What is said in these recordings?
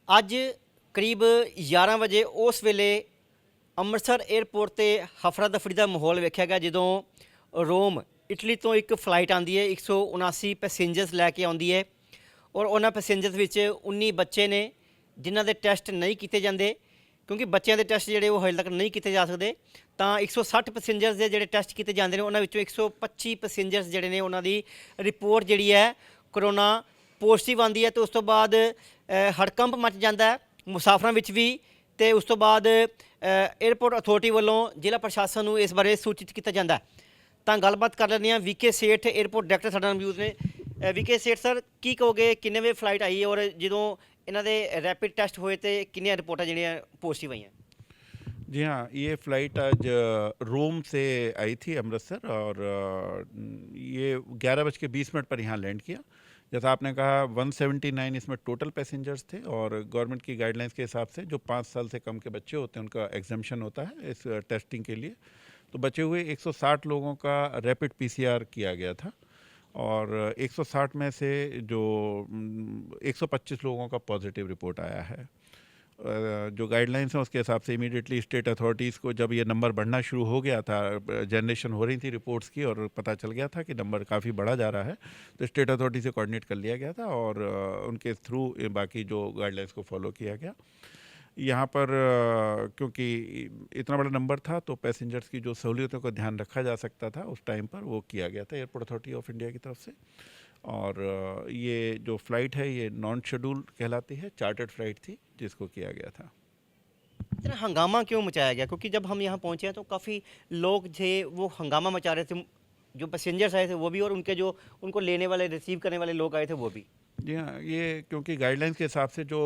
ਅੱਜ ਕਰੀਬ 11 ਵਜੇ ਉਸ ਵੇਲੇ ਅੰਮ੍ਰਿਤਸਰ 에ਅਰਪੋਰਟ ਤੇ ਹਫੜਾ ਦਫੜੀ ਦਾ ਮਾਹੌਲ ਵੇਖਿਆ ਗਿਆ ਜਦੋਂ ਰੋਮ ਇਟਲੀ ਤੋਂ ਇੱਕ ਫਲਾਈਟ ਆਉਂਦੀ ਹੈ 179 ਪੈਸੇਂਜਰਸ ਲੈ ਕੇ ਆਉਂਦੀ ਹੈ ਔਰ ਉਹਨਾਂ ਪੈਸੇਂਜਰਸ ਵਿੱਚ 19 ਬੱਚੇ ਨੇ ਜਿਨ੍ਹਾਂ ਦੇ ਟੈਸਟ ਨਹੀਂ ਕੀਤੇ ਜਾਂਦੇ ਕਿਉਂਕਿ ਬੱਚਿਆਂ ਦੇ ਟੈਸਟ ਜਿਹੜੇ ਉਹ ਹਜੇ ਤੱਕ ਨਹੀਂ ਕੀਤੇ ਜਾ ਸਕਦੇ ਤਾਂ 160 ਪੈਸੇਂਜਰਸ ਦੇ ਜਿਹੜੇ ਟੈਸਟ ਕੀਤੇ ਜਾਂਦੇ ਨੇ ਉਹਨਾਂ ਵਿੱਚੋਂ 125 ਪੈਸੇਂਜਰਸ ਜਿਹੜੇ ਨੇ ਉਹਨਾਂ ਦੀ ਰਿਪੋਰਟ ਜਿਹੜੀ ਹੈ ਕਰੋਨਾ ਪੋਜ਼ਿਟਿਵ ਆਉਂਦੀ ਹੈ ਤੇ ਉਸ ਤੋਂ ਬਾਅਦ ਹੜਕੰਪ ਮਚ ਜਾਂਦਾ ਹੈ ਮੁਸਾਫਰਾਂ ਵਿੱਚ ਵੀ ਤੇ ਉਸ ਤੋਂ ਬਾਅਦ 에ਅਰਪੋਰਟ ਅਥਾਰਟੀ ਵੱਲੋਂ ਜ਼ਿਲ੍ਹਾ ਪ੍ਰਸ਼ਾਸਨ ਨੂੰ ਇਸ ਬਾਰੇ ਸੂਚਿਤ ਕੀਤਾ ਜਾਂਦਾ ਹੈ। ਤਾਂ ਗੱਲਬਾਤ ਕਰ ਲੈਂਦੇ ਹਾਂ ਵੀਕੇ ਸੇਠ 에ਅਰਪੋਰਟ ਡਾਇਰੈਕਟਰ ਸਾਡੇ ਨਾਲ ਮੌਜੂਦ ਨੇ। ਵੀਕੇ ਸੇਠ ਸਰ ਕੀ ਕਹੋਗੇ ਕਿੰਨੇ ਵਜੇ ਫਲਾਈਟ ਆਈ ਹੈ ਔਰ ਜਦੋਂ ਇਹਨਾਂ ਦੇ ਰੈपिड ਟੈਸਟ ਹੋਏ तो कितनी रिपोर्टा ਜਿਹੜੀਆਂ पॉजिटिव आई हैं? जी हाँ, ये फ़्लाइट आज रोम से आई थी अमृतसर और ये 11:20 पर यहाँ लैंड किया। जैसा आपने कहा 179 इसमें टोटल पैसेंजर्स थे और गवर्नमेंट की गाइडलाइंस के हिसाब से जो 5 साल से कम के बच्चे होते हैं उनका एग्जामिशन होता है इस टेस्टिंग के लिए। तो बचे हुए 160 लोगों का रैपिड पीसीआर किया गया था और 160 में से जो 125 लोगों का पॉजिटिव रिपोर्ट आया है। जो गाइडलाइंस हैं उसके हिसाब से इमीडिएटली स्टेट अथॉरिटीज़ को जब ये नंबर बढ़ना शुरू हो गया था, जनरेशन हो रही थी रिपोर्ट्स की और पता चल गया था कि नंबर काफ़ी बढ़ा जा रहा है, तो स्टेट अथॉरिटी से कोऑर्डिनेट कर लिया गया था और उनके थ्रू बाकी जो गाइडलाइंस को फॉलो किया गया। यहाँ पर क्योंकि इतना बड़ा नंबर था तो पैसेंजर्स की जो सहूलियतों का ध्यान रखा जा सकता था उस टाइम पर वो किया गया था एयरपोर्ट अथॉरिटी ऑफ इंडिया की तरफ से। और ये जो फ़्लाइट है ये नॉन शेड्यूल कहलाती है, चार्टर्ड फ़्लाइट थी जिसको किया गया था। इतना हंगामा क्यों मचाया गया? क्योंकि जब हम यहाँ पहुँचे हैं तो काफ़ी लोग थे वो हंगामा मचा रहे थे, जो पैसेंजर्स आए थे वो भी और उनके जो उनको लेने वाले रिसीव करने वाले लोग आए थे वो भी। जी हाँ, ये क्योंकि गाइडलाइंस के हिसाब से जो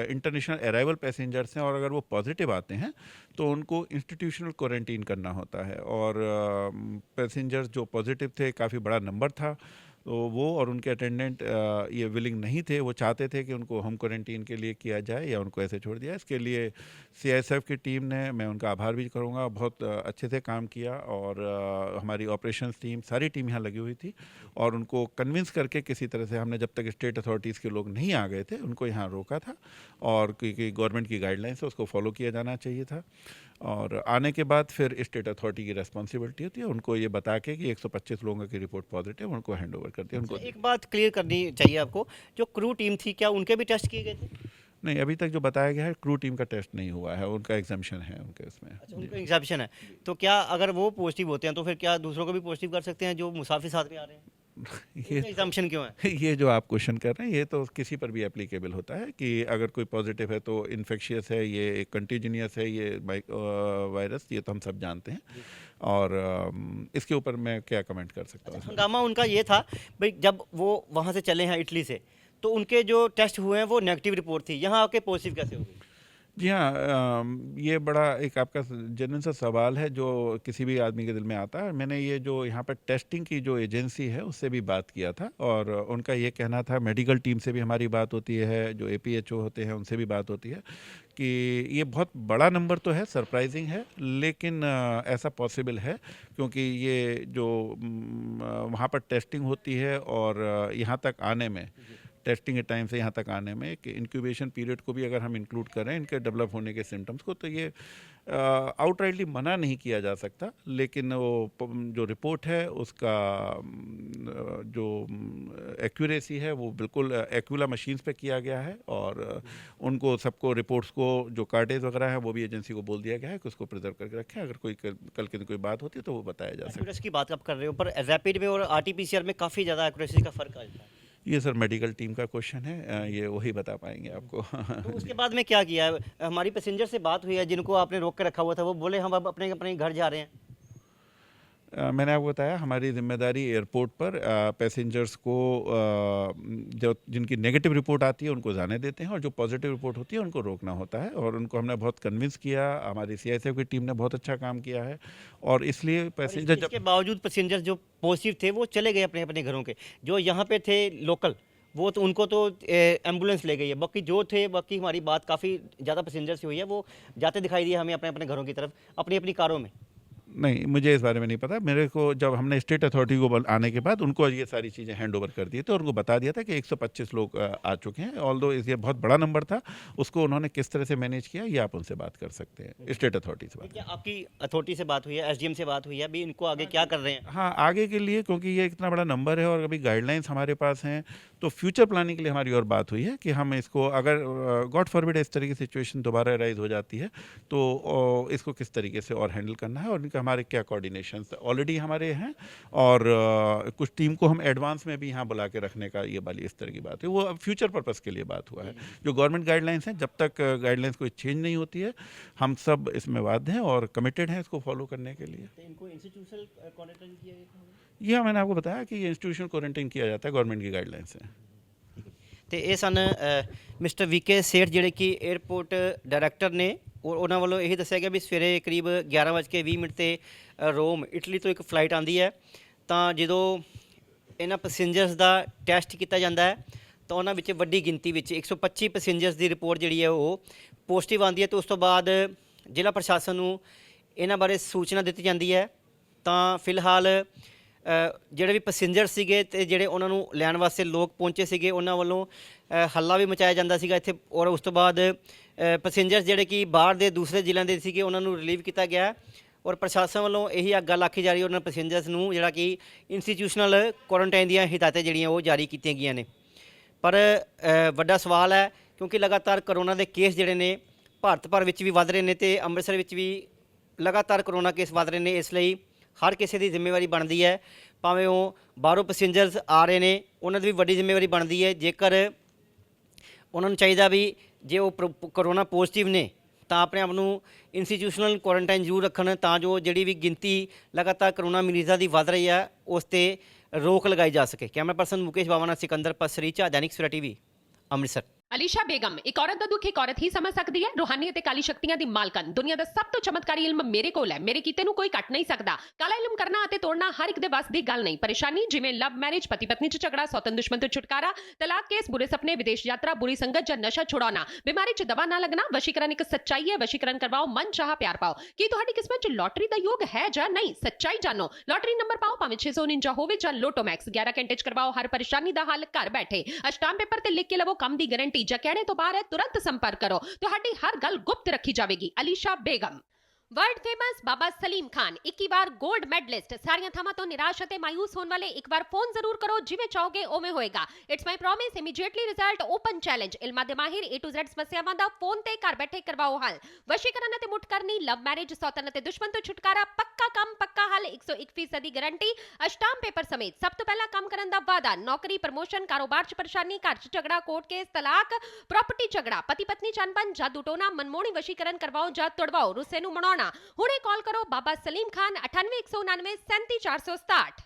इंटरनेशनल अराइवल पैसेंजर्स हैं और अगर वो पॉजिटिव आते हैं तो उनको इंस्टीट्यूशनल क्वारंटीन करना होता है और पैसेंजर्स जो पॉजिटिव थे काफ़ी बड़ा नंबर था तो वो और उनके अटेंडेंट ये विलिंग नहीं थे, वो चाहते थे कि उनको होम क्वारंटीन के लिए किया जाए या उनको ऐसे छोड़ दिया। इसके लिए सीआईएसएफ की टीम ने, मैं उनका आभार भी करूँगा, बहुत अच्छे से काम किया और हमारी ऑपरेशंस टीम सारी टीम यहाँ लगी हुई थी और उनको कन्विंस करके किसी तरह से हमने जब तक स्टेट अथॉरिटीज़ के लोग नहीं आ गए थे उनको यहाँ रोका था और क्योंकि गवर्नमेंट की गाइडलाइंस है उसको फॉलो किया जाना चाहिए था। और आने के बाद फिर स्टेट अथॉरिटी की रेस्पॉन्सिबिलिटी होती है उनको ये बता के कि 125 लोगों की रिपोर्ट पॉजिटिव उनको हैंड ओवर करती है। उनको एक बात क्लियर करनी चाहिए आपको, जो क्रू टीम थी क्या उनके भी टेस्ट किए गए थे? नहीं, अभी तक जो बताया गया है क्रू टीम का टेस्ट नहीं हुआ है, उनका एग्जामिशन है उनके इसमें। अच्छा, उनका एग्जामिशन है तो क्या अगर वो पॉजिटिव होते हैं तो फिर क्या दूसरों को भी पॉजिटिव कर सकते हैं जो मुसाफिर साथ में आ रहे हैं? ये एग्जामिशन क्यों है? ये जो आप क्वेश्चन कर रहे हैं ये तो किसी पर भी एप्लीकेबल होता है कि अगर कोई पॉजिटिव है तो इन्फेक्शियस है, ये कंटीन्यूस है, ये वायरस, ये तो हम सब जानते हैं और इसके ऊपर मैं क्या कमेंट कर सकता हूँ। हंगामा उनका ये था भाई जब वो वहाँ से चले हैं इटली से तो उनके जो टेस्ट हुए हैं वो नेगेटिव रिपोर्ट थी, यहाँ आके पॉजिटिव कैसे हो गई? जी हाँ, ये बड़ा एक आपका जेन्युइन सा सवाल है जो किसी भी आदमी के दिल में आता है। मैंने ये जो यहाँ पर टेस्टिंग की जो एजेंसी है उससे भी बात किया था और उनका ये कहना था, मेडिकल टीम से भी हमारी बात होती है, जो एपीएचओ होते हैं उनसे भी बात होती है कि ये बहुत बड़ा नंबर तो है, सरप्राइजिंग है, लेकिन ऐसा पॉसिबल है क्योंकि ये जो वहाँ पर टेस्टिंग होती है और यहाँ तक आने में, टेस्टिंग के टाइम से यहाँ तक आने में एक इंक्यूबेशन पीरियड को भी अगर हम इंक्लूड करें इनके डेवलप होने के सिम्टम्स को तो ये आउटराइटली मना नहीं किया जा सकता, लेकिन वो जो रिपोर्ट है उसका जो एक्यूरेसी है वो बिल्कुल एक्यूला मशीन्स पे किया गया है और उनको सबको रिपोर्ट्स को जो कार्डेज वगैरह है वो भी एजेंसी को बोल दिया गया है कि उसको प्रिजर्व करके रखें, अगर कोई कल के दिन कोई बात होती है तो वो बताया जा सकता है। एक्यूरेसी की बात आप कर रहे हो पर रैपिड में और आरटीपीसीआर में काफ़ी ज़्यादा एक्यूरेसी का फ़र्क आ जाता है। ये सर मेडिकल टीम का क्वेश्चन है, ये वही बता पाएंगे आपको। तो उसके बाद में क्या किया है? हमारी पैसेंजर से बात हुई है जिनको आपने रोक के रखा हुआ था, वो बोले हम अब अपने अपने घर जा रहे हैं। मैंने आपको बताया हमारी जिम्मेदारी एयरपोर्ट पर पैसेंजर्स को जो जिनकी नेगेटिव रिपोर्ट आती है उनको जाने देते हैं और जो पॉजिटिव रिपोर्ट होती है उनको रोकना होता है और उनको हमने बहुत कन्विंस किया, हमारी सीआईएसएफ की टीम ने बहुत अच्छा काम किया है और इसलिए पैसेंजर इसके बावजूद पैसेंजर जो पॉजिटिव थे वो चले गए अपने अपने घरों के, जो यहाँ पे थे लोकल वो तो उनको तो एम्बुलेंस ले गई है, बाकी जो थे बाकी हमारी बात काफ़ी ज़्यादा पैसेंजर से हुई है वो जाते दिखाई दिए हमें अपने अपने घरों की तरफ अपनी अपनी कारों में। नहीं, मुझे इस बारे में नहीं पता। मेरे को जब हमने स्टेट अथॉरिटी को आने के बाद उनको ये सारी चीज़ें हैंड ओवर कर दी थी और उनको बता दिया था कि 125 लोग आ चुके हैं। ऑल्दो ये बहुत बड़ा नंबर था, उसको उन्होंने किस तरह से मैनेज किया ये आप उनसे बात कर सकते हैं, स्टेट अथॉरिटी से बात। क्या आपकी अथॉरिटी से बात हुई है, एसडीएम से बात हुई है, अभी इनको आगे क्या कर रहे हैं? हाँ, आगे के लिए क्योंकि ये इतना बड़ा नंबर है और अभी गाइडलाइंस हमारे पास हैं, तो फ्यूचर प्लानिंग के लिए हमारी और बात हुई है कि हम इसको अगर गॉड फॉरबिड इस तरह की सिचुएशन दोबारा राइज हो जाती है तो इसको किस तरीके से और हैंडल करना है और इनका हमारे क्या कोऑर्डिनेशंस ऑलरेडी हमारे हैं और कुछ टीम को हम एडवांस में भी यहाँ बुला के रखने का ये वाली इस तरह की बात है, वो अब फ्यूचर पर्पस के लिए बात हुआ है। जो गवर्नमेंट गाइडलाइंस हैं, जब तक गाइडलाइंस कोई चेंज नहीं होती है, हम सब इसमें बाध्य हैं और कमिटेड हैं इसको फॉलो करने के लिए। तो इनको इंस्टीट्यूशनल क्वारंटाइन किया गया था? यह मैंने आपको बताया कि ये इंस्टीट्यूशन क्वारंटाइन किया जाता है, गवर्नमेंट की गाइडलाइंस है। ਤੇ ਇਹ ਸਨ ਮਿਸਟਰ ਵੀਕੇ ਸੇਠ ਜਿਹੜੇ ਕਿ 에ਅਰਪੋਰਟ ਡਾਇਰੈਕਟਰ ਨੇ ਔਰ ਉਹਨਾਂ ਵੱਲੋਂ ਇਹ ਦੱਸਿਆ ਗਿਆ ਵੀ ਸਵੇਰੇ ਕਰੀਬ 11:20 ਤੇ ਰੋਮ ਇਟਲੀ ਤੋਂ ਇੱਕ ਫਲਾਈਟ ਆਉਂਦੀ ਹੈ ਤਾਂ ਜਦੋਂ ਇਹਨਾਂ ਪੈਸੇਂਜਰਸ ਦਾ ਟੈਸਟ ਕੀਤਾ ਜਾਂਦਾ ਹੈ ਤਾਂ ਉਹਨਾਂ ਵਿੱਚ ਵੱਡੀ ਗਿਣਤੀ ਵਿੱਚ 125 ਪੈਸੇਂਜਰਸ ਦੀ ਰਿਪੋਰਟ ਜਿਹੜੀ ਹੈ ਉਹ ਪੋਜ਼ਿਟਿਵ ਆਉਂਦੀ ਹੈ ਤੇ ਉਸ ਤੋਂ ਬਾਅਦ ਜ਼ਿਲ੍ਹਾ ਪ੍ਰਸ਼ਾਸਨ ਨੂੰ ਇਹਨਾਂ ਬਾਰੇ ਸੂਚਨਾ ਦਿੱਤੀ ਜਾਂਦੀ ਹੈ ਤਾਂ ਫਿਲਹਾਲ ਜਿਹੜੇ ਵੀ ਪੈਸੇਂਜਰ ਸੀਗੇ ਤੇ ਜਿਹੜੇ ਉਹਨਾਂ ਨੂੰ ਲੈਣ ਵਾਸਤੇ ਲੋਕ ਪਹੁੰਚੇ ਸੀਗੇ ਉਹਨਾਂ ਵੱਲੋਂ ਹੱਲਾ ਵੀ ਮਚਾਇਆ ਜਾਂਦਾ ਸੀਗਾ ਇੱਥੇ ਔਰ ਉਸ ਤੋਂ ਬਾਅਦ ਪੈਸੇਂਜਰ ਜਿਹੜੇ ਕਿ ਬਾਹਰ ਦੇ ਦੂਸਰੇ ਜ਼ਿਲ੍ਹਿਆਂ ਦੇ ਸੀਗੇ ਉਹਨਾਂ ਨੂੰ ਰਿਲੀਵ ਕੀਤਾ ਗਿਆ ਔਰ ਪ੍ਰਸ਼ਾਸਨ ਵੱਲੋਂ ਇਹੀ ਗੱਲ ਆਖੀ ਜਾ ਰਹੀ ਉਹਨਾਂ ਪੈਸੇਂਜਰਸ ਨੂੰ ਜਿਹੜਾ ਕਿ ਇੰਸਟੀਟਿਊਸ਼ਨਲ ਕੁਆਰੰਟਾਈਨ ਦੀਆਂ ਹਦਾਇਤਾਂ ਜਿਹੜੀਆਂ ਉਹ ਜਾਰੀ ਕੀਤੀਆਂ ਗਈਆਂ ਨੇ। ਪਰ ਵੱਡਾ ਸਵਾਲ ਹੈ ਕਿਉਂਕਿ ਲਗਾਤਾਰ ਕਰੋਨਾ ਦੇ ਕੇਸ ਜਿਹੜੇ ਨੇ ਭਾਰਤ ਭਰ ਵਿੱਚ ਵੀ ਵੱਧ ਰਹੇ ਨੇ ਤੇ ਅੰਮ੍ਰਿਤਸਰ ਵਿੱਚ ਵੀ ਲਗਾਤਾਰ ਕਰੋਨਾ ਕੇਸ ਵੱਧ ਰਹੇ ਨੇ। ਇਸ ਲਈ ਹਰ ਕਿਸੇ ਦੀ ਜ਼ਿੰਮੇਵਾਰੀ ਬਣਦੀ ਹੈ, ਭਾਵੇਂ ਉਹ ਬਾਹਰੋਂ ਪੈਸੇਂਜਰਸ ਆ ਰਹੇ ਨੇ ਉਹਨਾਂ ਦੀ ਵੀ ਵੱਡੀ ਜ਼ਿੰਮੇਵਾਰੀ ਬਣਦੀ ਹੈ। ਜੇਕਰ ਉਹਨਾਂ ਨੂੰ ਚਾਹੀਦਾ ਵੀ ਜੇ ਉਹ ਕਰੋਨਾ ਪੋਜ਼ਿਟਿਵ ਨੇ ਤਾਂ ਆਪਣੇ ਆਪ ਨੂੰ ਇੰਸਟੀਟਿਊਸ਼ਨਲ ਕੁਆਰੰਟਾਈਨ ਜ਼ਰੂਰ ਰੱਖਣ ਤਾਂ ਜੋ ਜਿਹੜੀ ਵੀ ਗਿਣਤੀ ਲਗਾਤਾਰ ਕਰੋਨਾ ਮਰੀਜ਼ਾਂ ਦੀ ਵੱਧ ਰਹੀ ਹੈ ਉਸ 'ਤੇ ਰੋਕ ਲਗਾਈ ਜਾ ਸਕੇ। ਕੈਮਰਾ ਪਰਸਨ ਮੁਕੇਸ਼ ਬਾਵਾ ਨਾਲ ਸਿਕੰਦਰ ਪਸਰੀਚਾ, दैनिक सवेरा टीवी, ਅੰਮ੍ਰਿਤਸਰ। ਅਲੀਸ਼ਾ ਬੇਗਮ ਇੱਕ ਔਰਤ ਦਾ ਦੁੱਖ ਇੱਕ ਔਰਤ ਹੀ ਸਮਝ ਸਕਦੀ ਹੈ। ਰੂਹਾਨੀ ਅਤੇ ਕਾਲੀ ਸ਼ਕਤੀਆਂ ਦੀ ਮਾਲਕਨ, ਦੁਨੀਆ ਦਾ ਸਭ ਤੋਂ ਚਮਤਕਾਰੀ ਇਲਮ ਮੇਰੇ ਕੋਲ ਹੈ। ਮੇਰੇ ਕੀਤੇ ਨੂੰ ਕੋਈ ਕੱਟ ਨਹੀਂ ਸਕਦਾ। ਕਾਲਾ ਇਲਮ ਕਰਨਾ ਅਤੇ ਤੋੜਨਾ ਹਰ ਇੱਕ ਦੇ ਵੱਸ ਦੀ ਗੱਲ ਨਹੀਂ। ਪਰੇਸ਼ਾਨੀ ਜਿਵੇਂ ਲਵ ਮੈਰਿਜ, ਪਤੀ ਪਤਨੀ 'ਚ ਝਗੜਾ, ਸੌਤਨ ਦੁਸ਼ਮਣ ਤੋਂ ਛੁਟਕਾਰਾ, ਤਲਾਕ ਕੇਸ, ਬੁਰੇ ਸੁਪਨੇ, ਵਿਦੇਸ਼ ਯਾਤਰਾ, ਬੁਰੀ ਸੰਗਤ ਜਾਂ ਨਸ਼ਾ ਛੁਡਾਉਣਾ, ਬਿਮਾਰੀ 'ਚ ਦਵਾ ਨਾ ਲੱਗਣਾ। ਵਸ਼ੀਕਰਨ ਇੱਕ ਸੱਚਾਈ ਹੈ। ਵਸ਼ੀਕਰਨ ਕਰਵਾਓ, ਮਨ ਚਾਹਾ ਪਿਆਰ ਪਾਓ। ਕੀ ਤੁਹਾਡੀ ਕਿਸਮਤ 'ਚ ਲੋਟਰੀ ਦਾ ਯੋਗ ਹੈ ਜਾਂ ਨਹੀਂ? ਸੱਚਾਈ ਜਾਣੋ। ਲੋਟਰੀ ਨੰਬਰ ਪਾਓ, ਭਾਵੇਂ 649 ਹੋਵੇ ਜਾਂ ਲੋਟੋ ਮੈਕਸ। 11 ਘੰਟੇ 'ਚ ਕਰਵਾਓ ਹਰ ਪਰੇਸ਼ਾਨੀ ਦਾ ਹੱਲ ਘਰ ਬੈਠੇ। ਅਸ਼ਟਾਮ ਪੇਪਰ ਤੇ ਲਿਖ ਕੇ ਲਵੋ ਕੰਮ ਦੀ ਗਾਰੰਟੀ। ਜਾਂ ਕਹਿਣੇ ਤੋਂ ਬਾਹਰ ਹੈ तुरंत संपर्क करो, ਤੁਹਾਡੀ ਹਰ ਗੱਲ ਗੁਪਤ ਰੱਖੀ ਜਾਵੇਗੀ। ਅਲੀਸ਼ਾ ਬੇਗਮ। वर्ल्ड फेमस बाबा सलीम खान 21 बार गोल्ड मेडलिस्ट। सारियां थावां तो निराश ਅਤੇ ਮਾਯੂਸ ਹੋਣ ਵਾਲੇ ਇੱਕ ਵਾਰ ਫੋਨ ਜ਼ਰੂਰ ਕਰੋ, ਜਿਵੇਂ ਚਾਹੋਗੇ ਉਵੇਂ ਹੋਏਗਾ। It's my promise, immediately result, open challenge. ਇਲਮਾਂ ਦੇ ਮਾਹਿਰ A to Z ਸਮੱਸਿਆਵਾਂ ਦਾ ਫੋਨ ਤੇ ਘਰ ਬੈਠੇ ਕਰਵਾਓ ਹੱਲ। ਵਸ਼ੀਕਰਨ ਅਤੇ ਮੁੱਠ ਕਰਨੀ, ਲਵ ਮੈਰਿਜ, ਸੌਤਨ ਅਤੇ ਦੁਸ਼ਮਣ ਤੋਂ ਛੁਟਕਾਰਾ, ਪੱਕਾ ਕੰਮ ਪੱਕਾ ਹੱਲ, 101% ਦੀ ਗਾਰੰਟੀ, ਅਸ਼ਟਾਮ ਪੇਪਰ ਸਮੇਤ। ਸਭ ਤੋਂ ਪਹਿਲਾਂ ਕੰਮ ਕਰਨ ਦਾ ਵਾਅਦਾ, ਨੌਕਰੀ, ਪ੍ਰਮੋਸ਼ਨ, ਕਾਰੋਬਾਰ 'ਚ ਪਰੇਸ਼ਾਨੀ, ਘਰ 'ਚ ਝਗੜਾ, ਕੋਰਟ ਕੇਸ, ਤਲਾਕ, ਪ੍ਰਾਪਰਟੀ ਝਗੜਾ, ਪਤੀ ਪਤਨੀ 'ਚ ਅਣਬਣ, ਜਾਦੂ ਟੋਨਾ, ਮਨਮੋਹਣੀ ਵਸ਼ੀਕਰਨ ਕਰਵਾਓ ਜਾਂ ਤੁੜਵਾਓ, ਰੁੱਸੇ ਨੂੰ ਮਨਾਉਣਾ। ਹੁਣੇ ਕਾਲ ਕਰੋ ਬਾਬਾ ਸਲੀਮ ਖਾਨ 98 199 37 467।